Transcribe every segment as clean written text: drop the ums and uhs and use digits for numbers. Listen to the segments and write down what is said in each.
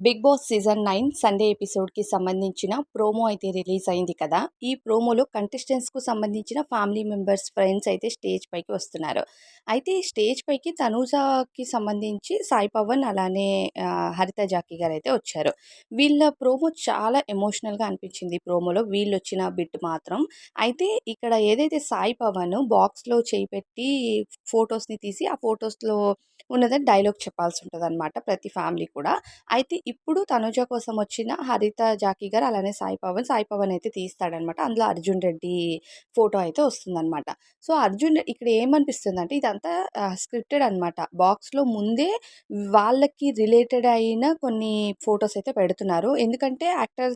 Big boss season 9 Sunday ఎపిసోడ్‌కి సంబంధించిన promo అయితే release అయింది కదా! ఈ ప్రోమోలో కంటెస్టెంట్స్‌కు సంబంధించిన ఫ్యామిలీ మెంబర్స్, ఫ్రెండ్స్ అయితే స్టేజ్ పైకి వస్తున్నారు. అయితే ఈ స్టేజ్ పైకి తనూజాకి సంబంధించి సాయి పవన్ అలానే హరిత జాకీ గారైతే వచ్చారు. వీళ్ళ ప్రోమో చాలా ఎమోషనల్‌గా అనిపించింది. ఈ ప్రోమోలో వీళ్ళొచ్చిన బిట్ మాత్రం. అయితే ఇక్కడ ఏదైతే సాయి పవన్ బాక్స్‌లో చేయి పెట్టి ఫోటోస్‌ని తీసి ఆ ఫోటోస్‌లో ఉన్నదని డైలాగ్ చెప్పాల్సుంటదనమాట ప్రతి ఫ్యామిలీ కూడా. అయితే ఇప్పుడు తనుజ కోసం వచ్చిన హరిత జాకీ గారు, అలానే సాయి పవన్ అయితే తీస్తాడనమాట. అందులో అర్జున్ రెడ్డి ఫోటో అయితే వస్తుందనమాట. సో, అర్జున్ ఇక్కడ ఏమనిపిస్తుందంటే ఇదంతా స్క్రిప్టెడ్ అనమాట. బాక్స్‌లో ముందే వాళ్ళకి రిలేటెడ్ అయిన కొన్ని ఫోటోస్ అయితే పెడుతున్నారు. ఎందుకంటే యాక్టర్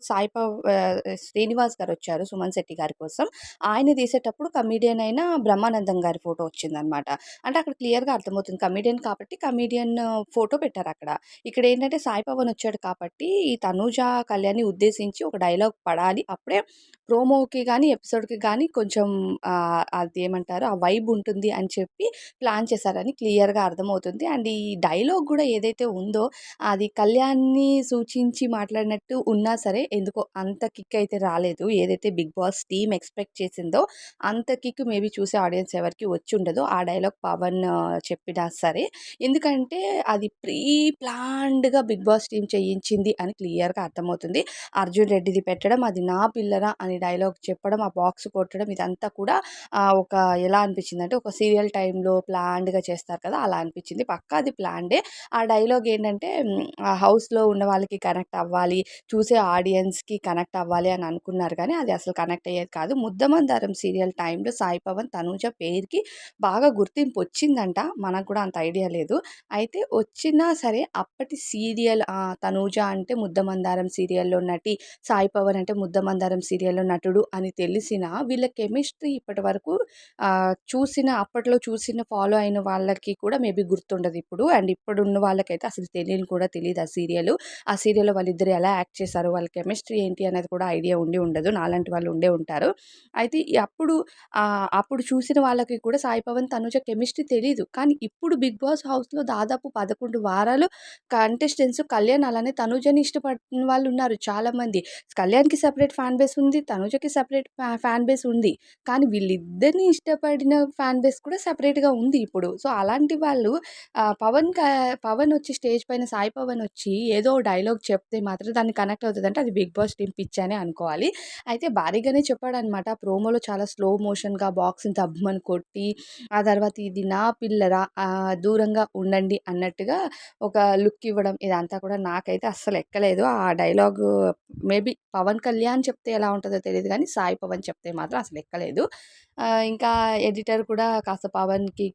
శ్రీనివాస్ గారొచ్చారు సుమన్ శెట్టి గారి కోసం. ఆయన తీసేటప్పుడు కమెడియన్ అయిన బ్రహ్మానందం గారి ఫోటో వచ్చిందనమాట. అంటే అక్కడ క్లియర్‌గా అర్థమవుతుంది. కమెడియన్ కాబట్టి కమెడియన్ ఫోటో పెట్టారక్కడ. ఇక్కడేంటంటే సాయి పవన్ వచ్చాడు కాబట్టి, ఈ తనూజ కళ్యాణ్‌ని ఉద్దేశించి ఒక డైలాగ్ పడాలి. అప్పుడే ప్రోమోకి గాని, ఎపిసోడ్‌కి గాని కొంచెం అదేమంటారు ఆ వైబ్ ఉంటుంది అని చెప్పి ప్లాన్ చేశారని క్లియర్‌గా అర్థమవుతుంది. అండ్ ఈ డైలాగ్ గూడా ఏదైతే ఉందో, అది కళ్యాణ్‌ని సూచించి మాట్లాడినట్టు ఉన్నా సరే, ఎందుకో అంత కిక్ అయితే రాలేదు. ఏదైతే బిగ్ బాస్ టీమ్ ఎక్స్‌పెక్ట్ చేసిందో, అంత కిక్ మేబీ చూసే ఆడియన్స్ ఎవరికీ వచ్చుండదు. ఆ డైలాగ్ పవన్ చెప్పినా సరే. ఎందుకంటే అది ప్రీ ప్లాన్డ్‌గా బిగ్ బాస్ టీమ్ చేయించింది అని క్లియర్‌గా అర్థమవుతుంది. అర్జున్ రెడ్డిది పెట్టడం, అది నా పిల్లరా అని డైలాగ్ చెప్పడం, ఆ బాక్స్ కొట్టడం ఇదంతా కూడా ఒక ఎలా అనిపించిందంటే ఒక సీరియల్ టైమ్‌లో ప్లాన్డ్‌గా చేస్తారు కదా! అలా అనిపించింది. పక్కా అది ప్లాన్డే. ఆ డైలాగ్ ఏంటంటే ఆ హౌస్‌లో ఉన్న వాళ్ళకి కనెక్ట్ అవ్వాలి, చూసే ఆడియన్స్‌కి కనెక్ట్ అవ్వాలి అని అనుకున్నారు గానీ, అది అసలు కనెక్ట్ అయ్యేది కాదు. ముద్దమందారం సీరియల్ టైమ్‌లో సాయి పవన్, తనూజ పేరుకి బాగా గుర్తింపొచ్చిందంట. మనకు కూడా అంత ఐడియా లేదు. అయితే వచ్చినా సరే అప్పటి సీరియల్ తనూజ అంటే ముద్దమందారం సీరియల్‌లో నటి, సాయి పవన్ అంటే ముద్దమందారం సీరియల్‌లో నటుడు అని తెలిసినా వీళ్ళ కెమిస్ట్రీ ఇప్పటివరకు అప్పట్లో చూసిన ఫాలో అయిన వాళ్ళకి కూడా మేబీ గుర్తుండదిప్పుడు. అండ్ ఇప్పుడున్న వాళ్ళకైతే అసలు తెలియని కూడా తెలీదు ఆ సీరియలు. ఆ సీరియల్‌లో వాళ్ళిద్దరు ఎలా యాక్ట్ చేశారు, వాళ్ళ కెమిస్ట్రీ ఏంటి అనేది కూడా ఐడియా ఉండి ఉండదు. నాలాంటి వాళ్ళు ఉండే ఉంటారు. అయితే అప్పుడు చూసిన వాళ్ళకి కూడా సాయి పవన్, తనుజ కెమిస్ట్రీ తెలీదు. కానీ ఇప్పుడు బిగ్ బాస్ హౌస్‌లో దాదాపు 11 వారాలు కంటెస్టెంట్స్ కళ్యాణ్ అలానే తనుజని ఇష్టపడిన వాళ్ళున్నారు చాలామంది. కళ్యాణ్‌కి సెపరేట్ ఫ్యాన్ బేస్ ఉంది. తనుజకి సెపరేట్ ఫ్యాన్ బేస్ ఉంది. కానీ వీళ్ళిద్దరిని ఇష్టపడిన ఫ్యాన్ బేస్ కూడా సెపరేట్‌గా ఉంది ఇప్పుడు. సో, అలాంటి వాళ్ళు పవన్ వచ్చి స్టేజ్ పైన సాయి పవన్ వచ్చి ఏదో డైలాగ్ చెప్తే మాత్రం దాన్ని కనెక్ట్ అవుతదంటే అది బిగ్ బాస్ టీమ్ పిచ్ అనే అనుకోవాలి. అయితే భారీగానే చెప్పాడనమాట. ప్రోమోలో చాలా స్లో మోషన్‌గా బాక్స్‌ని దబ్బుమని కొట్టి, ఆ తర్వాత ఇది నా పిల్లరా దూరంగా ఉండండి అన్నట్టుగా ఒక లుక్ ఇవ్వడం ఇదంతా కూడా నాకైతే అస్సలు ఎక్కలేదు. ఆ డైలాగు మేబీ పవన్ కళ్యాణ్ చెప్తే ఎలా ఉంటదో తెలీదు గానీ, సాయి పవన్ చెప్తే మాత్రం అసలు ఎక్కలేదు. ఇంకా ఎడిటర్ కూడా కాస్త పవన్‌కి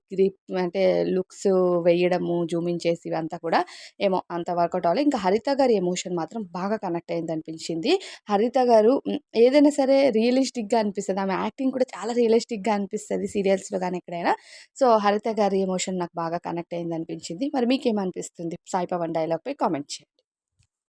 అంటే లుక్స్ వేయడము, జూమింగ్ చేసి ఇవంతా కూడా ఏమో అంత వర్కౌట్ అవ్వలే. ఇంకా హరిత గారి ఎమోషన్ మాత్రం బాగా కనెక్ట్ అయిందనిపించింది. హరిత గారు ఏదైనా సరే రియలిస్టిక్‌గా అనిపిస్తది. ఆమె యాక్టింగ్ కూడా చాలా రియలిస్టిక్‌గా అనిపిస్తది సీరియల్స్‌లో గాని ఎక్కడైనా. సో, హరిత గారి ఎమోషన్ నాకు బాగా కనెక్ట్ అయిందనిపించింది. మరి మీకేమనిపిస్తుంది? సాయి పవన్ డైలాగ్‌పై కామెంట్ చేయండి.